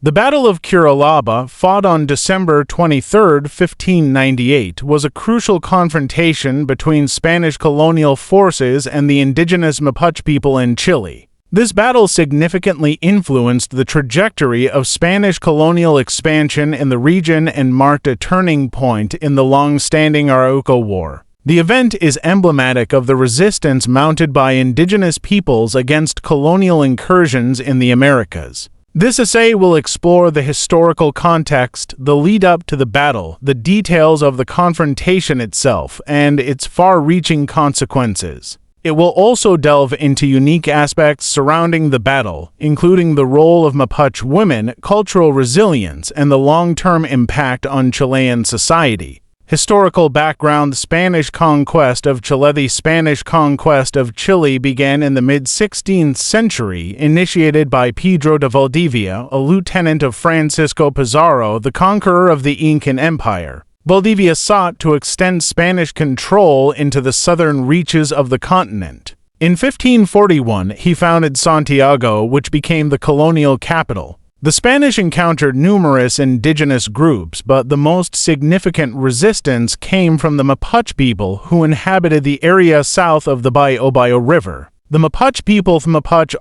The Battle of Curalaba, fought on December 23, 1598, was a crucial confrontation between Spanish colonial forces and the indigenous Mapuche people in Chile. This battle significantly influenced the trajectory of Spanish colonial expansion in the region and marked a turning point in the long-standing Arauco War. The event is emblematic of the resistance mounted by indigenous peoples against colonial incursions in the Americas. This essay will explore the historical context, the lead-up to the battle, the details of the confrontation itself, and its far-reaching consequences. It will also delve into unique aspects surrounding the battle, including the role of Mapuche women, cultural resilience, and the long-term impact on Chilean society. Historical background: Spanish conquest of Chile. The Spanish conquest of Chile began in the mid-16th century, initiated by Pedro de Valdivia, a lieutenant of Francisco Pizarro, the conqueror of the Incan Empire. Valdivia sought to extend Spanish control into the southern reaches of the continent. In 1541, he founded Santiago, which became the colonial capital. The Spanish encountered numerous indigenous groups, but the most significant resistance came from the Mapuche people who inhabited the area south of the Biobío River. The Mapuche people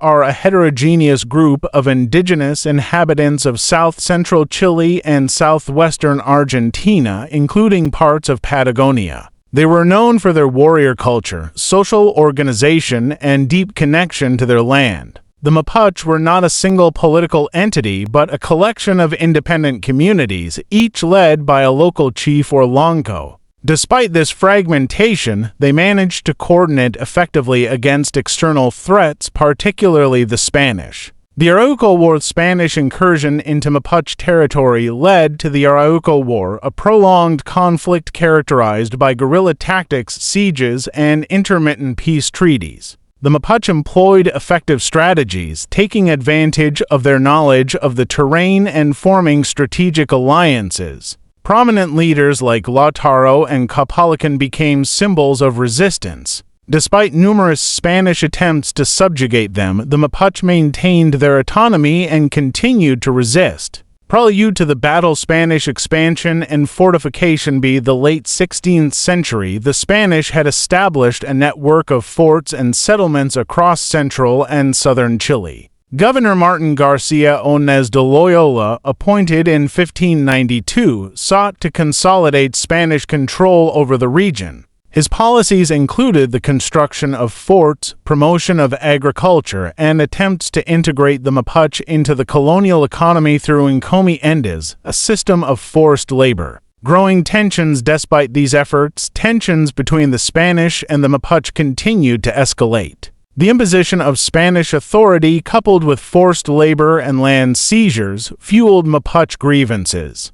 are a heterogeneous group of indigenous inhabitants of south-central Chile and southwestern Argentina, including parts of Patagonia. They were known for their warrior culture, social organization, and deep connection to their land. The Mapuche were not a single political entity, but a collection of independent communities, each led by a local chief or longo. Despite this fragmentation, they managed to coordinate effectively against external threats, particularly the Spanish. The Arauco War's Spanish incursion into Mapuche territory led to the Arauco War, a prolonged conflict characterized by guerrilla tactics, sieges, and intermittent peace treaties. The Mapuche employed effective strategies, taking advantage of their knowledge of the terrain and forming strategic alliances. Prominent leaders like Lautaro and Capalacan became symbols of resistance. Despite numerous Spanish attempts to subjugate them, the Mapuche maintained their autonomy and continued to resist. Prelude to the battle: Spanish expansion and fortification. By the late 16th century, the Spanish had established a network of forts and settlements across central and southern Chile. Governor Martin Garcia Onez de Loyola, appointed in 1592, sought to consolidate Spanish control over the region. His policies included the construction of forts, promotion of agriculture, and attempts to integrate the Mapuche into the colonial economy through encomiendas, a system of forced labor. Growing tensions. Despite these efforts, tensions between the Spanish and the Mapuche continued to escalate. The imposition of Spanish authority, coupled with forced labor and land seizures, fueled Mapuche grievances.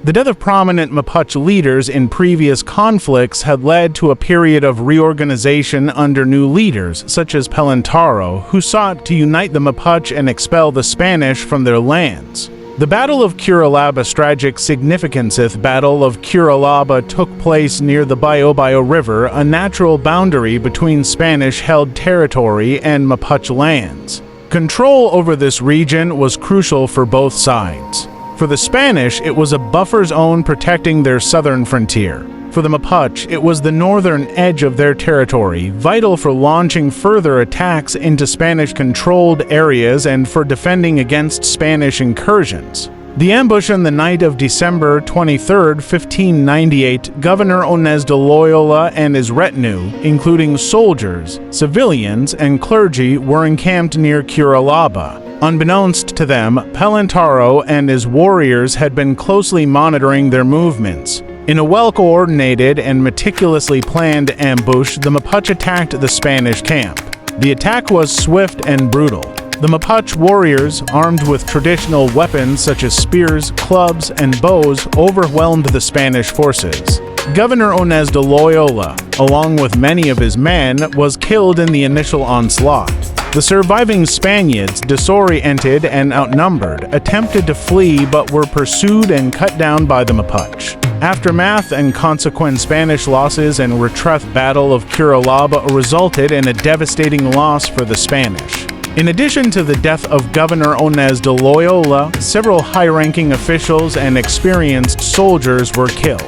The death of prominent Mapuche leaders in previous conflicts had led to a period of reorganization under new leaders, such as Pelantaro, who sought to unite the Mapuche and expel the Spanish from their lands. The Battle of Curalaba's tragic significance. The Battle of Curalaba took place near the Biobío River, a natural boundary between Spanish-held territory and Mapuche lands. Control over this region was crucial for both sides. For the Spanish, it was a buffer zone protecting their southern frontier. For the Mapuche, it was the northern edge of their territory, vital for launching further attacks into Spanish-controlled areas and for defending against Spanish incursions. The ambush on the night of December 23, 1598, Governor Onez de Loyola and his retinue, including soldiers, civilians, and clergy, were encamped near Curalaba. Unbeknownst to them, Pelantaro and his warriors had been closely monitoring their movements. In a well-coordinated and meticulously planned ambush, the Mapuche attacked the Spanish camp. The attack was swift and brutal. The Mapuche warriors, armed with traditional weapons such as spears, clubs, and bows, overwhelmed the Spanish forces. Governor Onés de Loyola, along with many of his men, was killed in the initial onslaught. The surviving Spaniards, disoriented and outnumbered, attempted to flee but were pursued and cut down by the Mapuche. Aftermath and consequent Spanish losses and Retreat Battle of Curalaba resulted in a devastating loss for the Spanish. In addition to the death of Governor Onés de Loyola, several high-ranking officials and experienced soldiers were killed.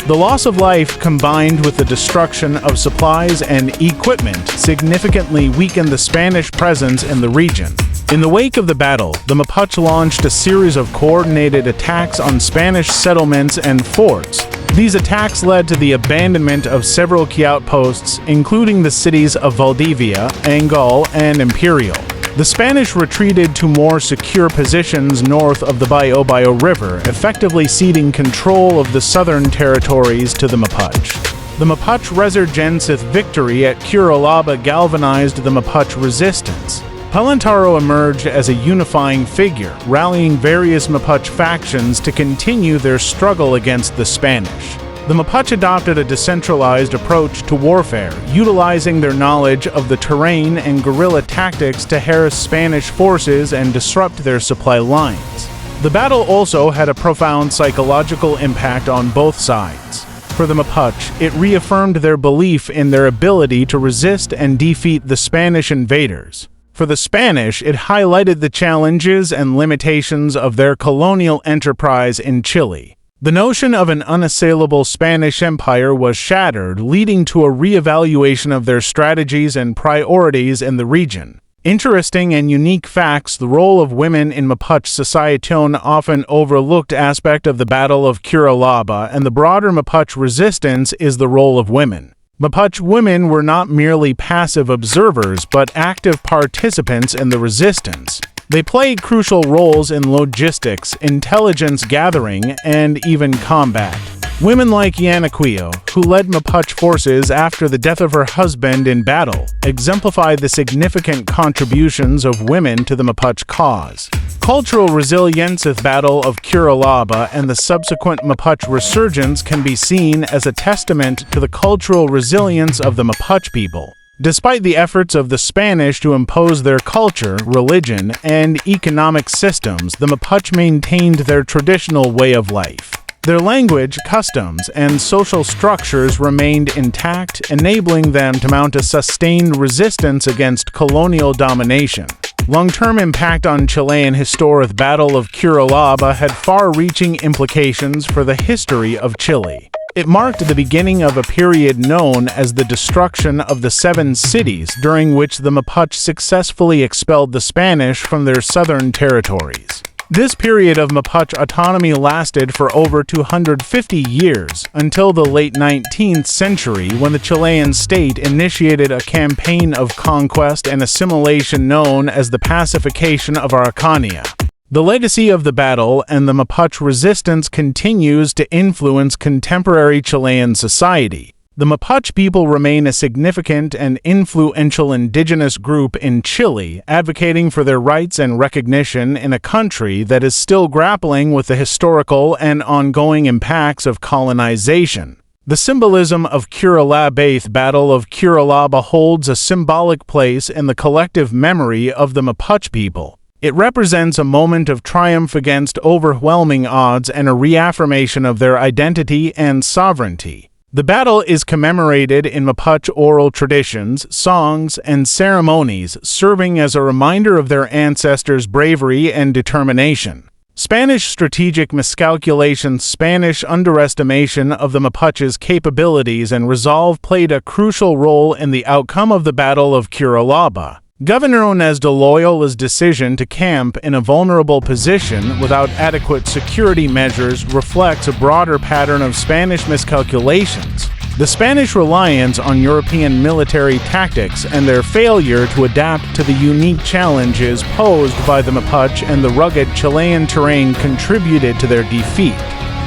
The loss of life, combined with the destruction of supplies and equipment, significantly weakened the Spanish presence in the region. In the wake of the battle, the Mapuche launched a series of coordinated attacks on Spanish settlements and forts. These attacks led to the abandonment of several key outposts, including the cities of Valdivia, Angal, and Imperial. The Spanish retreated to more secure positions north of the Biobío River, effectively ceding control of the southern territories to the Mapuche. The Mapuche Resurgence's victory at Curalaba galvanized the Mapuche resistance. Palantaro emerged as a unifying figure, rallying various Mapuche factions to continue their struggle against the Spanish. The Mapuche adopted a decentralized approach to warfare, utilizing their knowledge of the terrain and guerrilla tactics to harass Spanish forces and disrupt their supply lines. The battle also had a profound psychological impact on both sides. For the Mapuche, it reaffirmed their belief in their ability to resist and defeat the Spanish invaders. For the Spanish, it highlighted the challenges and limitations of their colonial enterprise in Chile. The notion of an unassailable Spanish empire was shattered, leading to a re-evaluation of their strategies and priorities in the region. Interesting and unique facts: the role of women in Mapuche society, an often overlooked aspect of the Battle of Curalaba and the broader Mapuche resistance, is the role of women. Mapuche women were not merely passive observers but active participants in the resistance. They played crucial roles in logistics, intelligence gathering, and even combat. Women like Yanaquillo, who led Mapuche forces after the death of her husband in battle, exemplify the significant contributions of women to the Mapuche cause. Cultural resilience of Battle of Curalaba and the subsequent Mapuche resurgence can be seen as a testament to the cultural resilience of the Mapuche people. Despite the efforts of the Spanish to impose their culture, religion, and economic systems, the Mapuche maintained their traditional way of life. Their language, customs, and social structures remained intact, enabling them to mount a sustained resistance against colonial domination. Long-term impact on Chilean history. The Battle of Curalaba had far-reaching implications for the history of Chile. It marked the beginning of a period known as the Destruction of the Seven Cities, during which the Mapuche successfully expelled the Spanish from their southern territories. This period of Mapuche autonomy lasted for over 250 years, until the late 19th century, when the Chilean state initiated a campaign of conquest and assimilation known as the Pacification of Araucania. The legacy of the battle and the Mapuche resistance continues to influence contemporary Chilean society. The Mapuche people remain a significant and influential indigenous group in Chile, advocating for their rights and recognition in a country that is still grappling with the historical and ongoing impacts of colonization. The symbolism of Curalaba's Battle of Curalaba holds a symbolic place in the collective memory of the Mapuche people. It represents a moment of triumph against overwhelming odds and a reaffirmation of their identity and sovereignty. The battle is commemorated in Mapuche oral traditions, songs, and ceremonies, serving as a reminder of their ancestors' bravery and determination. Spanish strategic miscalculation, Spanish underestimation of the Mapuche's capabilities and resolve played a crucial role in the outcome of the Battle of Curalaba. Governor Onés de Loyola's decision to camp in a vulnerable position without adequate security measures reflects a broader pattern of Spanish miscalculations. The Spanish reliance on European military tactics and their failure to adapt to the unique challenges posed by the Mapuche and the rugged Chilean terrain contributed to their defeat.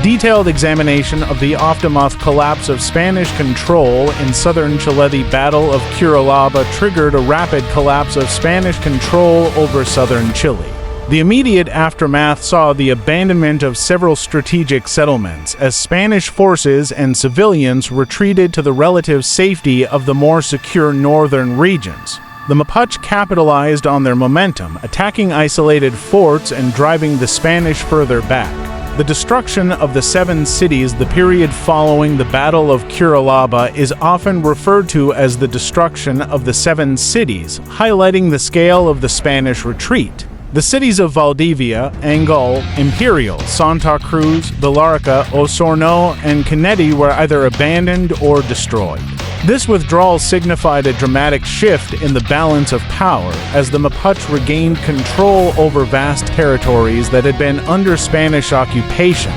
Detailed examination of the aftermath collapse of Spanish control in southern Chile. The Battle of Curalaba triggered a rapid collapse of Spanish control over southern Chile. The immediate aftermath saw the abandonment of several strategic settlements as Spanish forces and civilians retreated to the relative safety of the more secure northern regions. The Mapuche capitalized on their momentum, attacking isolated forts and driving the Spanish further back. The destruction of the 7 cities, the period following the Battle of Curalaba, is often referred to as the destruction of the 7 cities, highlighting the scale of the Spanish retreat. The cities of Valdivia, Angulo, Imperial, Santa Cruz, Villarrica, Osorno, and Cañete were either abandoned or destroyed. This withdrawal signified a dramatic shift in the balance of power as the Mapuche regained control over vast territories that had been under Spanish occupation.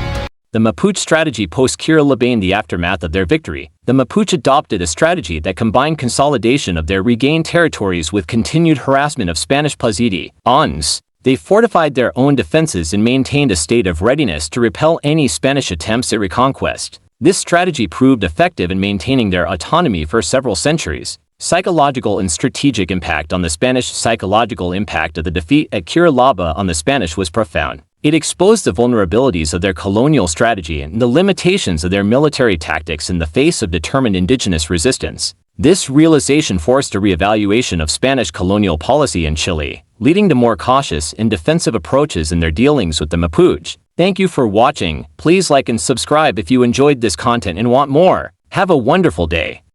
The Mapuche strategy post-Curalaba. In the aftermath of their victory, the Mapuche adopted a strategy that combined consolidation of their regained territories with continued harassment of Spanish positions. They fortified their own defenses and maintained a state of readiness to repel any Spanish attempts at reconquest. This strategy proved effective in maintaining their autonomy for several centuries. Psychological and strategic impact on the Spanish. Psychological impact of the defeat at Curalaba on the Spanish was profound. It exposed the vulnerabilities of their colonial strategy and the limitations of their military tactics in the face of determined indigenous resistance. This realization forced a reevaluation of Spanish colonial policy in Chile, leading to more cautious and defensive approaches in their dealings with the Mapuche. Thank you for watching. Please like and subscribe if you enjoyed this content and want more. Have a wonderful day.